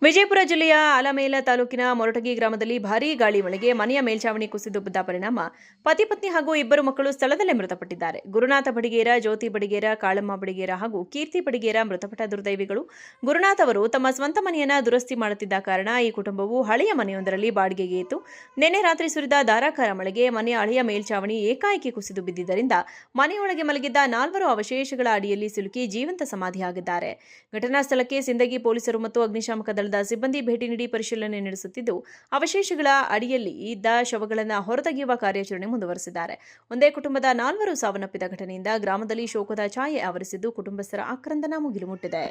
ವಿಜಯಪುರ ಜಿಲ್ಲೆಯ ಆಲಮೇಲ ತಾಲೂಕಿನ ಮೊರಟಗಿ ಗ್ರಾಮದಲ್ಲಿ ಭಾರೀ ಗಾಳಿ ಮಳೆಗೆ ಮನೆಯ ಮೇಲ್ಛಾವಣಿ ಕುಸಿದು ಬಿದ್ದ ಪರಿಣಾಮ ಪತಿ ಪತ್ನಿ ಹಾಗೂ ಇಬ್ಬರು ಮಕ್ಕಳು ಸ್ಥಳದಲ್ಲೇ ಮೃತಪಟ್ಟಿದ್ದಾರೆ. ಗುರುನಾಥ ಬಡಿಗೇರ, ಜ್ಯೋತಿ ಬಡಿಗೇರ, ಕಾಳಮ್ಮ ಬಡಿಗೇರ ಹಾಗೂ ಕೀರ್ತಿ ಬಡಿಗೇರ ಮೃತಪಟ್ಟ ದುರ್ದೈವಿಗಳು. ಗುರುನಾಥ್ ಅವರು ತಮ್ಮ ಸ್ವಂತ ಮನೆಯನ್ನ ದುರಸ್ತಿ ಮಾಡುತ್ತಿದ್ದ ಕಾರಣ ಈ ಕುಟುಂಬವು ಹಳೆಯ ಮನೆಯೊಂದರಲ್ಲಿ ಬಾಡಿಗೆಗೆ ಇತ್ತು. ನಿನ್ನೆ ರಾತ್ರಿ ಸುರಿದ ಧಾರಾಕಾರ ಮಳೆಗೆ ಮನೆಯ ಹಳೆಯ ಮೇಲ್ಛಾವಣಿ ಏಕಾಏಕಿ ಕುಸಿದು ಬಿದ್ದಿದ್ದರಿಂದ ಮನೆಯೊಳಗೆ ಮಲಗಿದ್ದ 4 ಅವಶೇಷಗಳ ಅಡಿಯಲ್ಲಿ ಸಿಲುಕಿ ಜೀವಂತ ಸಮಾಧಿಯಾಗಿದ್ದಾರೆ. ಘಟನಾ ಸ್ಥಳಕ್ಕೆ ಸಿಂದಗಿ ಪೊಲೀಸರು ಮತ್ತು ಅಗ್ನಿಶಾಮಕ ದಳದ ಸಿಬ್ಬಂದಿ ಭೇಟಿ ನೀಡಿ ಪರಿಶೀಲನೆ ನಡೆಸುತ್ತಿದ್ದು, ಅವಶೇಷಗಳ ಅಡಿಯಲ್ಲಿ ಇದ್ದ ಶವಗಳನ್ನು ಹೊರತೆಗೆಯುವ ಕಾರ್ಯಾಚರಣೆ ಮುಂದುವರೆಸಿದ್ದಾರೆ. ಒಂದೇ ಕುಟುಂಬದ 4 ಸಾವನ್ನಪ್ಪಿದ ಘಟನೆಯಿಂದ ಗ್ರಾಮದಲ್ಲಿ ಶೋಕದ ಛಾಯೆ ಆವರಿಸಿದ್ದು, ಕುಟುಂಬಸ್ಥರ ಆಕ್ರಂದನ ಮುಗಿಲು ಮುಟ್ಟಿದೆ.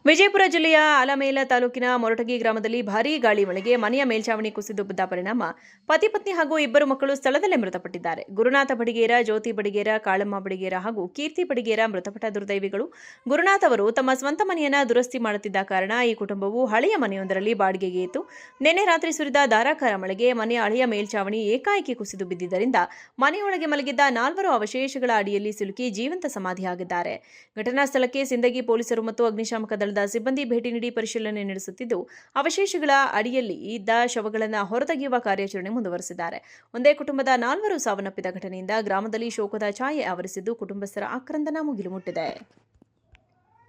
ವಿಜಯಪುರ ಜಿಲ್ಲೆಯ ಆಲಮೇಲ ತಾಲೂಕಿನ ಮೊರಟಗಿ ಗ್ರಾಮದಲ್ಲಿ ಭಾರೀ ಗಾಳಿ ಮಳೆಗೆ ಮನೆಯ ಮೇಲ್ಛಾವಣಿ ಕುಸಿದು ಬಿದ್ದ ಪರಿಣಾಮ ಪತಿ ಪತ್ನಿ ಹಾಗೂ ಇಬ್ಬರು ಮಕ್ಕಳು ಸ್ಥಳದಲ್ಲೇ ಮೃತಪಟ್ಟಿದ್ದಾರೆ. ಗುರುನಾಥ ಬಡಿಗೇರ, ಜ್ಯೋತಿ ಬಡಿಗೇರ, ಕಾಳಮ್ಮ ಬಡಿಗೇರ ಹಾಗೂ ಕೀರ್ತಿ ಬಡಿಗೇರ ಮೃತಪಟ್ಟ ದುರ್ದೈವಿಗಳು. ಗುರುನಾಥ್ ಅವರು ತಮ್ಮ ಸ್ವಂತ ಮನೆಯನ್ನ ದುರಸ್ತಿ ಮಾಡುತ್ತಿದ್ದ ಕಾರಣ ಈ ಕುಟುಂಬವು ಹಳೆಯ ಮನೆಯೊಂದರಲ್ಲಿ ಬಾಡಿಗೆಗೆ ಇತ್ತು. ನಿನ್ನೆ ರಾತ್ರಿ ಸುರಿದ ಧಾರಾಕಾರ ಮಳೆಗೆ ಮನೆಯ ಹಳೆಯ ಮೇಲ್ಛಾವಣಿ ಏಕಾಏಕಿ ಕುಸಿದು ಬಿದ್ದಿದ್ದರಿಂದ ಮನೆಯೊಳಗೆ ಮಲಗಿದ್ದ 4 ಅವಶೇಷಗಳ ಅಡಿಯಲ್ಲಿ ಸಿಲುಕಿ ಜೀವಂತ ಸಮಾಧಿಯಾಗಿದ್ದಾರೆ. ಘಟನಾ ಸ್ಥಳಕ್ಕೆ ಸಿಂದಗಿ ಪೊಲೀಸರು ಮತ್ತು ಅಗ್ನಿಶಾಮಕ ದಳದ ಸಿಬ್ಬಂದಿ ಭೇಟಿ ನೀಡಿ ಪರಿಶೀಲನೆ ನಡೆಸುತ್ತಿದ್ದು, ಅವಶೇಷಗಳ ಅಡಿಯಲ್ಲಿ ಇದ್ದ ಶವಗಳನ್ನು ಹೊರತೆಗೆಯುವ ಕಾರ್ಯಾಚರಣೆ ಮುಂದುವರೆಸಿದ್ದಾರೆ. ಒಂದೇ ಕುಟುಂಬದ 4 ಸಾವನ್ನಪ್ಪಿದ ಘಟನೆಯಿಂದ ಗ್ರಾಮದಲ್ಲಿ ಶೋಕದ ಛಾಯೆ ಆವರಿಸಿದ್ದು, ಕುಟುಂಬಸ್ಥರ ಆಕ್ರಂದನ ಮುಗಿಲು ಮುಟ್ಟಿದೆ.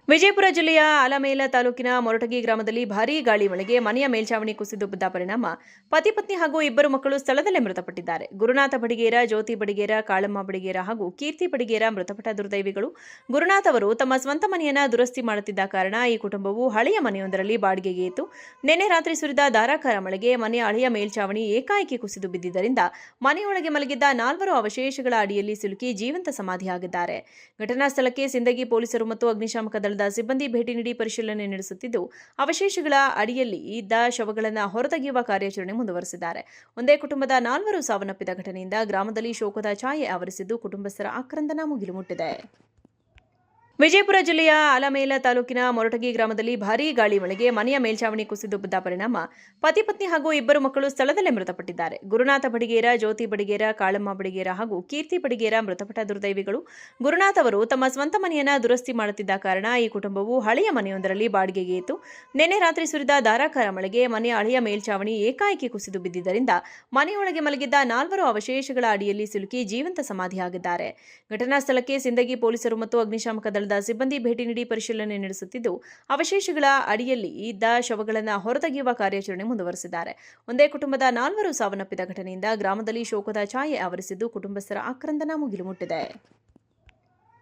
ವಿಜಯಪುರ ಜಿಲ್ಲೆಯ ಆಲಮೇಲ ತಾಲೂಕಿನ ಮೊರಟಗಿ ಗ್ರಾಮದಲ್ಲಿ ಭಾರೀ ಗಾಳಿ ಮಳೆಗೆ ಮನೆಯ ಮೇಲ್ಛಾವಣಿ ಕುಸಿದು ಬಿದ್ದ ಪರಿಣಾಮ ಪತಿ ಪತ್ನಿ ಹಾಗೂ ಇಬ್ಬರು ಮಕ್ಕಳು ಸ್ಥಳದಲ್ಲೇ ಮೃತಪಟ್ಟಿದ್ದಾರೆ. ಗುರುನಾಥ ಬಡಿಗೇರ, ಜ್ಯೋತಿ ಬಡಿಗೇರ, ಕಾಳಮ್ಮ ಬಡಿಗೇರ ಹಾಗೂ ಕೀರ್ತಿ ಬಡಿಗೇರ ಮೃತಪಟ್ಟ ದುರ್ದೈವಿಗಳು. ಗುರುನಾಥ್ ಅವರು ತಮ್ಮ ಸ್ವಂತ ಮನೆಯನ್ನ ದುರಸ್ತಿ ಮಾಡುತ್ತಿದ್ದ ಕಾರಣ ಈ ಕುಟುಂಬವು ಹಳೆಯ ಮನೆಯೊಂದರಲ್ಲಿ ಬಾಡಿಗೆಗೆ ಇತ್ತು. ನಿನ್ನೆ ರಾತ್ರಿ ಸುರಿದ ಧಾರಾಕಾರ ಮಳೆಗೆ ಮನೆಯ ಹಳೆಯ ಮೇಲ್ಛಾವಣಿ ಏಕಾಏಕಿ ಕುಸಿದು ಬಿದ್ದಿದ್ದರಿಂದ ಮನೆಯೊಳಗೆ ಮಲಗಿದ್ದ 4 ಅವಶೇಷಗಳ ಅಡಿಯಲ್ಲಿ ಸಿಲುಕಿ ಜೀವಂತ ಸಮಾಧಿಯಾಗಿದ್ದಾರೆ. ಘಟನಾ ಸ್ಥಳಕ್ಕೆ ಸಿಂದಗಿ ಪೊಲೀಸರು ಮತ್ತು ಅಗ್ನಿಶಾಮಕ ದಳದ ಸಿಬ್ಬಂದಿ ಭೇಟಿ ನೀಡಿ ಪರಿಶೀಲನೆ ನಡೆಸುತ್ತಿದ್ದು, ಅವಶೇಷಗಳ ಅಡಿಯಲ್ಲಿ ಇದ್ದ ಶವಗಳನ್ನು ಹೊರತೆಗೆಯುವ ಕಾರ್ಯಾಚರಣೆ ಮುಂದುವರೆಸಿದ್ದಾರೆ. ಒಂದೇ ಕುಟುಂಬದ 4 ಸಾವನ್ನಪ್ಪಿದ ಘಟನೆಯಿಂದ ಗ್ರಾಮದಲ್ಲಿ ಶೋಕದ ಛಾಯೆ ಆವರಿಸಿದ್ದು, ಕುಟುಂಬಸ್ಥರ ಆಕ್ರಂದನ ಮುಗಿಲು ಮುಟ್ಟಿದೆ. ವಿಜಯಪುರ ಜಿಲ್ಲೆಯ ಆಲಮೇಲ ತಾಲೂಕಿನ ಮೊರಟಗಿ ಗ್ರಾಮದಲ್ಲಿ ಭಾರೀ ಗಾಳಿ ಮಳೆಗೆ ಮನೆಯ ಮೇಲ್ಛಾವಣಿ ಕುಸಿದು ಬಿದ್ದ ಪರಿಣಾಮ ಪತಿ ಪತ್ನಿ ಹಾಗೂ ಇಬ್ಬರು ಮಕ್ಕಳು ಸ್ಥಳದಲ್ಲೇ ಮೃತಪಟ್ಟಿದ್ದಾರೆ. ಗುರುನಾಥ ಬಡಿಗೇರ, ಜ್ಯೋತಿ ಬಡಿಗೇರ, ಕಾಳಮ್ಮ ಬಡಿಗೇರ ಹಾಗೂ ಕೀರ್ತಿ ಬಡಿಗೇರ ಮೃತಪಟ್ಟ ದುರ್ದೈವಿಗಳು. ಗುರುನಾಥ್ ಅವರು ತಮ್ಮ ಸ್ವಂತ ಮನೆಯನ್ನ ದುರಸ್ತಿ ಮಾಡುತ್ತಿದ್ದ ಕಾರಣ ಈ ಕುಟುಂಬವು ಹಳೆಯ ಮನೆಯೊಂದರಲ್ಲಿ ಬಾಡಿಗೆಗೆ ಇತ್ತು. ನಿನ್ನೆ ರಾತ್ರಿ ಸುರಿದ ಧಾರಾಕಾರ ಮಳೆಗೆ ಮನೆಯ ಹಳೆಯ ಮೇಲ್ಛಾವಣಿ ಏಕಾಏಕಿ ಕುಸಿದು ಬಿದ್ದಿದ್ದರಿಂದ ಮನೆಯೊಳಗೆ ಮಲಗಿದ್ದ 4 ಅವಶೇಷಗಳ ಅಡಿಯಲ್ಲಿ ಸಿಲುಕಿ ಜೀವಂತ ಸಮಾಧಿಯಾಗಿದ್ದಾರೆ. ಘಟನಾ ಸ್ಥಳಕ್ಕೆ ಸಿಂದಗಿ ಪೊಲೀಸರು ಮತ್ತು ಅಗ್ನಿಶಾಮಕ ದಳದ ಸಿಬ್ಬಂದಿ ಭೇಟಿ ನೀಡಿ ಪರಿಶೀಲನೆ ನಡೆಸುತ್ತಿದ್ದು, ಅವಶೇಷಗಳ ಅಡಿಯಲ್ಲಿ ಇದ್ದ ಶವಗಳನ್ನು ಹೊರತೆಗೆಯುವ ಕಾರ್ಯಾಚರಣೆ ಮುಂದುವರೆಸಿದ್ದಾರೆ. ಒಂದೇ ಕುಟುಂಬದ 4 ಸಾವನ್ನಪ್ಪಿದ ಘಟನೆಯಿಂದ ಗ್ರಾಮದಲ್ಲಿ ಶೋಕದ ಛಾಯೆ ಆವರಿಸಿದ್ದು, ಕುಟುಂಬಸ್ಥರ ಆಕ್ರಂದನ ಮುಗಿಲು ಮುಟ್ಟಿದೆ.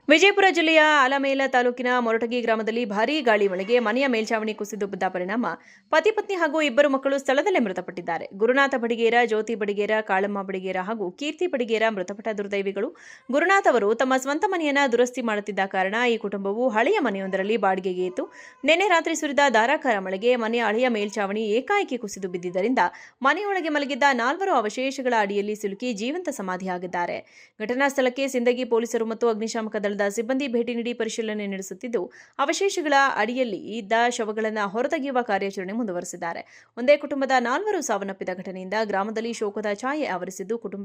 ವಿಜಯಪುರ ಜಿಲ್ಲೆಯ ಆಲಮೇಲ ತಾಲೂಕಿನ ಮೊರಟಗಿ ಗ್ರಾಮದಲ್ಲಿ ಭಾರೀ ಗಾಳಿ ಮಳೆಗೆ ಮನೆಯ ಮೇಲ್ಛಾವಣಿ ಕುಸಿದು ಬಿದ್ದ ಪರಿಣಾಮ ಪತಿ ಪತ್ನಿ ಹಾಗೂ ಇಬ್ಬರು ಮಕ್ಕಳು ಸ್ಥಳದಲ್ಲೇ ಮೃತಪಟ್ಟಿದ್ದಾರೆ. ಗುರುನಾಥ ಬಡಿಗೇರ, ಜ್ಯೋತಿ ಬಡಿಗೇರ, ಕಾಳಮ್ಮ ಬಡಿಗೇರ ಹಾಗೂ ಕೀರ್ತಿ ಬಡಿಗೇರ ಮೃತಪಟ್ಟ ದುರ್ದೈವಿಗಳು. ಗುರುನಾಥ್ ಅವರು ತಮ್ಮ ಸ್ವಂತ ಮನೆಯನ್ನ ದುರಸ್ತಿ ಮಾಡುತ್ತಿದ್ದ ಕಾರಣ ಈ ಕುಟುಂಬವು ಹಳೆಯ ಮನೆಯೊಂದರಲ್ಲಿ ಬಾಡಿಗೆಗೆ ಇತ್ತು. ನಿನ್ನೆ ರಾತ್ರಿ ಸುರಿದ ಧಾರಾಕಾರ ಮಳೆಗೆ ಮನೆಯ ಹಳೆಯ ಮೇಲ್ಛಾವಣಿ ಏಕಾಏಕಿ ಕುಸಿದು ಬಿದ್ದಿದ್ದರಿಂದ ಮನೆಯೊಳಗೆ ಮಲಗಿದ್ದ 4 ಅವಶೇಷಗಳ ಅಡಿಯಲ್ಲಿ ಸಿಲುಕಿ ಜೀವಂತ ಸಮಾಧಿಯಾಗಿದ್ದಾರೆ. ಘಟನಾ ಸ್ಥಳಕ್ಕೆ ಸಿಂದಗಿ ಪೊಲೀಸರು ಮತ್ತು ಅಗ್ನಿಶಾಮಕ ದಳದ ಸಿಬ್ಬಂದಿ ಭೇಟಿ ನೀಡಿ ಪರಿಶೀಲನೆ ನಡೆಸುತ್ತಿದ್ದು, ಅವಶೇಷಗಳ ಅಡಿಯಲ್ಲಿ ಇದ್ದ ಶವಗಳನ್ನು ಹೊರತೆಗೆಯುವ ಕಾರ್ಯಾಚರಣೆ ಮುಂದುವರೆಸಿದ್ದಾರೆ. ಒಂದೇ ಕುಟುಂಬದ 4 ಸಾವನ್ನಪ್ಪಿದ ಘಟನೆಯಿಂದ ಗ್ರಾಮದಲ್ಲಿ ಶೋಕದ ಛಾಯೆ ಆವರಿಸಿದ್ದು, ಕುಟುಂಬಸ್ಥರ